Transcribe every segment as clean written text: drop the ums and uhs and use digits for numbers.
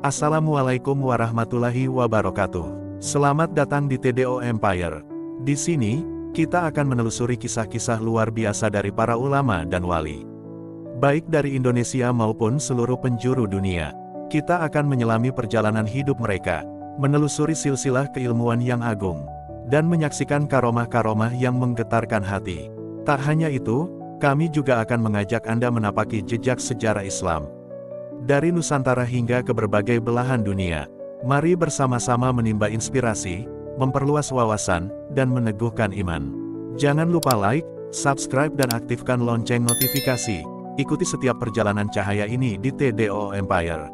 Assalamualaikum warahmatullahi wabarakatuh. Selamat datang di TDO Empire. Di sini, kita akan menelusuri kisah-kisah luar biasa dari para ulama dan wali. Baik dari Indonesia maupun seluruh penjuru dunia. Kita akan menyelami perjalanan hidup mereka, menelusuri silsilah keilmuan yang agung, dan menyaksikan karomah-karomah yang menggetarkan hati. Tak hanya itu, kami juga akan mengajak Anda menapaki jejak sejarah Islam. Dari Nusantara hingga ke berbagai belahan dunia, mari bersama-sama menimba inspirasi, memperluas wawasan, dan meneguhkan iman. Jangan lupa like, subscribe dan aktifkan lonceng notifikasi. Ikuti setiap perjalanan cahaya ini di TDO Empire.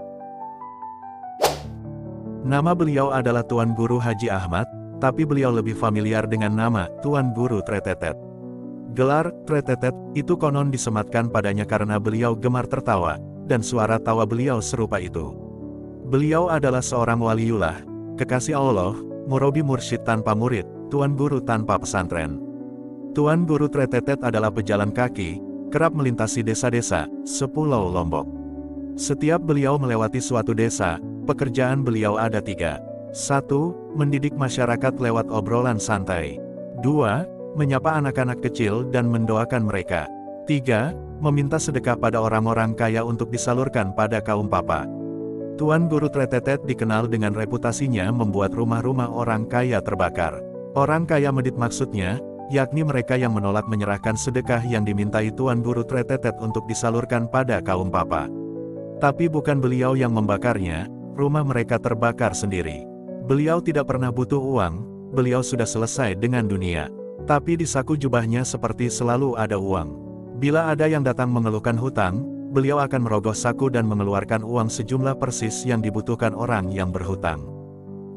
Nama beliau adalah Tuan Guru Haji Ahmad, tapi beliau lebih familiar dengan nama Tuan Guru Tretetet. Gelar Tretetet itu konon disematkan padanya karena beliau gemar tertawa, dan suara tawa beliau serupa itu. Beliau adalah seorang waliullah, kekasih Allah, murabi mursyid tanpa murid, tuan guru tanpa pesantren. Tuan Guru Tretetet adalah pejalan kaki, kerap melintasi desa-desa, sepulau Lombok. Setiap beliau melewati suatu desa, pekerjaan beliau ada 3. 1. Mendidik masyarakat lewat obrolan santai. 2. Menyapa anak-anak kecil dan mendoakan mereka. 3. Meminta sedekah pada orang-orang kaya untuk disalurkan pada kaum papa. Tuan Guru Tretetet dikenal dengan reputasinya membuat rumah-rumah orang kaya terbakar. Orang kaya medit maksudnya, yakni mereka yang menolak menyerahkan sedekah yang dimintai Tuan Guru Tretetet untuk disalurkan pada kaum papa. Tapi bukan beliau yang membakarnya, rumah mereka terbakar sendiri. Beliau tidak pernah butuh uang, beliau sudah selesai dengan dunia. Tapi di saku jubahnya seperti selalu ada uang. Bila ada yang datang mengeluhkan hutang, beliau akan merogoh saku dan mengeluarkan uang sejumlah persis yang dibutuhkan orang yang berhutang.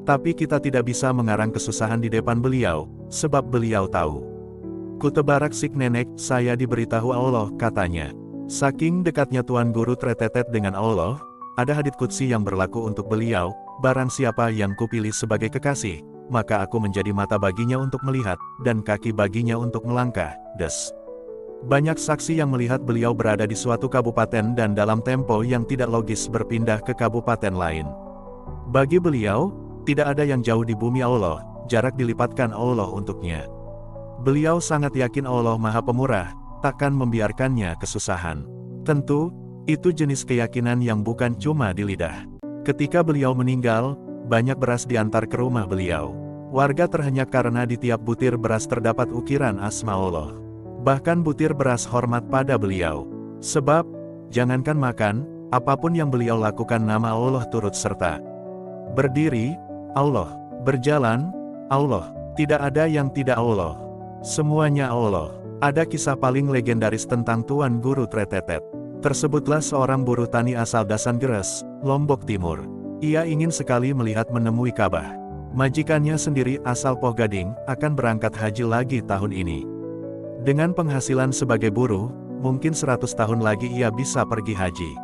Tapi kita tidak bisa mengarang kesusahan di depan beliau, sebab beliau tahu. Kutebarak sik nenek, saya diberitahu Allah, katanya. Saking dekatnya Tuan Guru Tretetet dengan Allah, ada hadits qudsi yang berlaku untuk beliau, barang siapa yang kupilih sebagai kekasih, maka aku menjadi mata baginya untuk melihat, dan kaki baginya untuk melangkah, des. Banyak saksi yang melihat beliau berada di suatu kabupaten dan dalam tempo yang tidak logis berpindah ke kabupaten lain. Bagi beliau, tidak ada yang jauh di bumi Allah, jarak dilipatkan Allah untuknya. Beliau sangat yakin Allah Maha Pemurah, takkan membiarkannya kesusahan. Tentu, itu jenis keyakinan yang bukan cuma di lidah. Ketika beliau meninggal, banyak beras diantar ke rumah beliau. Warga terhenyak karena di tiap butir beras terdapat ukiran asma Allah. Bahkan butir beras hormat pada beliau. Sebab, jangankan makan, apapun yang beliau lakukan nama Allah turut serta. Berdiri, Allah. Berjalan, Allah. Tidak ada yang tidak Allah. Semuanya Allah. Ada kisah paling legendaris tentang Tuan Guru Tretetet. Tersebutlah seorang buruh tani asal Dasangeres, Lombok Timur. Ia ingin sekali melihat menemui Ka'bah. Majikannya sendiri asal Poh Gading, akan berangkat haji lagi tahun ini. Dengan penghasilan sebagai buruh, mungkin 100 tahun lagi ia bisa pergi haji.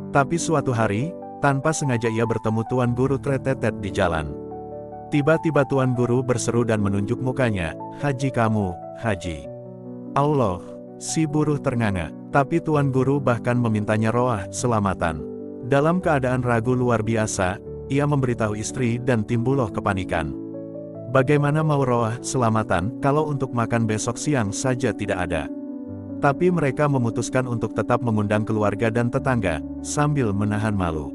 Tapi suatu hari, tanpa sengaja ia bertemu Tuan Guru Tretetet di jalan. Tiba-tiba Tuan Guru berseru dan menunjuk mukanya, "Haji kamu, haji." Allah, si buruh ternganga. Tapi Tuan Guru bahkan memintanya roah, selamatan. Dalam keadaan ragu luar biasa, ia memberitahu istri dan timbullah kepanikan. Bagaimana mau roah, selamatan, kalau untuk makan besok siang saja tidak ada? Tapi mereka memutuskan untuk tetap mengundang keluarga dan tetangga, sambil menahan malu.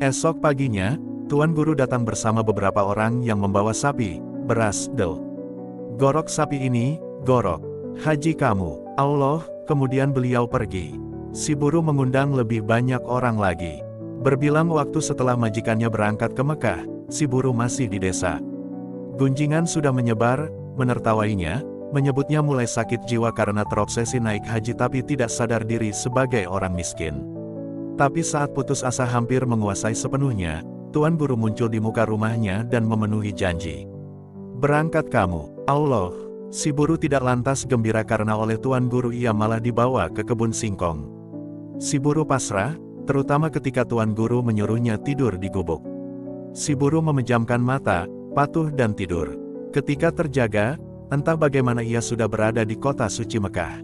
Esok paginya, Tuan Guru datang bersama beberapa orang yang membawa sapi, beras, del. Gorok sapi ini, gorok. Haji kamu, Allah, kemudian beliau pergi. Si buruh mengundang lebih banyak orang lagi. Berbilang waktu setelah majikannya berangkat ke Mekah, si buruh masih di desa. Gunjingan sudah menyebar, menertawainya, menyebutnya mulai sakit jiwa karena terobsesi naik haji tapi tidak sadar diri sebagai orang miskin. Tapi saat putus asa hampir menguasai sepenuhnya, Tuan Guru muncul di muka rumahnya dan memenuhi janji. Berangkat kamu, Allah. Si buruh tidak lantas gembira karena oleh Tuan Guru ia malah dibawa ke kebun singkong. Si buruh pasrah, terutama ketika Tuan Guru menyuruhnya tidur di gubuk. Si buruh memejamkan mata, patuh dan tidur. Ketika terjaga, entah bagaimana ia sudah berada di kota suci Mekah.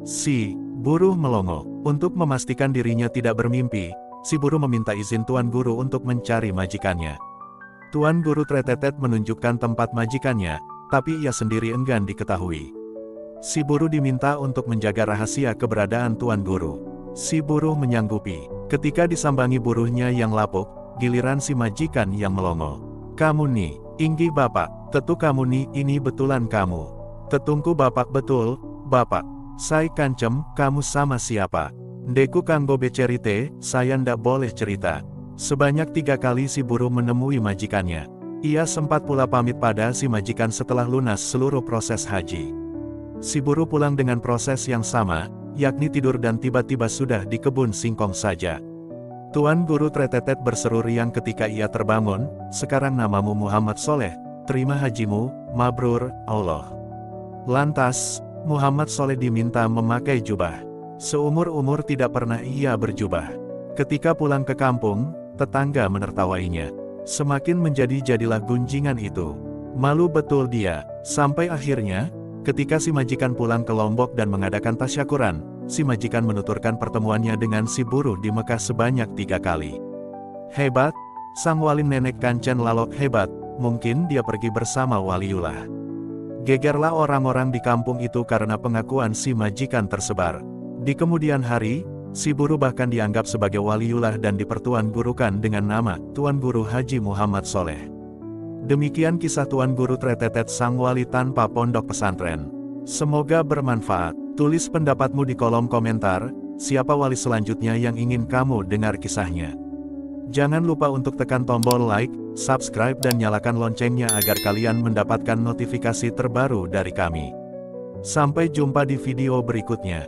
Si buruh melongo. Untuk memastikan dirinya tidak bermimpi, si Buru meminta izin Tuan Guru untuk mencari majikannya. Tuan Guru Tretetet menunjukkan tempat majikannya, tapi ia sendiri enggan diketahui. Si Buru diminta untuk menjaga rahasia keberadaan Tuan Guru. Si Buruh menyanggupi. Ketika disambangi buruhnya yang lapuk, giliran si majikan yang melongo. "Kamu nih, inggi bapak, tetu kamu nih, ini betulan kamu." "Tetungku bapak betul, bapak. Sai kancem, kamu sama siapa?" "Ndeku kanggo becerite, saya ndak boleh cerita." Sebanyak 3 kali si Buruh menemui majikannya. Ia sempat pula pamit pada si majikan setelah lunas seluruh proses haji. Si Buruh pulang dengan proses yang sama, yakni tidur dan tiba-tiba sudah di kebun singkong saja. Tuan Guru Tretetet berseru riang ketika ia terbangun, "Sekarang namamu Muhammad Soleh, terima hajimu, mabrur, Allah." Lantas, Muhammad Soleh diminta memakai jubah. Seumur-umur tidak pernah ia berjubah. Ketika pulang ke kampung, tetangga menertawainya. Semakin menjadi-jadilah gunjingan itu. Malu betul dia, sampai akhirnya, ketika si majikan pulang ke Lombok dan mengadakan tasyakuran, si majikan menuturkan pertemuannya dengan si Buruh di Mekah sebanyak 3 kali. "Hebat, sang wali nenek Kancen Lalok hebat, mungkin dia pergi bersama Waliullah." Gegerlah orang-orang di kampung itu karena pengakuan si majikan tersebar. Di kemudian hari, si Buruh bahkan dianggap sebagai Waliullah dan dipertuan gurukan dengan nama Tuan Guru Haji Muhammad Soleh. Demikian kisah Tuan Guru Tretetet sang wali tanpa pondok pesantren. Semoga bermanfaat. Tulis pendapatmu di kolom komentar, siapa wali selanjutnya yang ingin kamu dengar kisahnya. Jangan lupa untuk tekan tombol like, subscribe dan nyalakan loncengnya agar kalian mendapatkan notifikasi terbaru dari kami. Sampai jumpa di video berikutnya.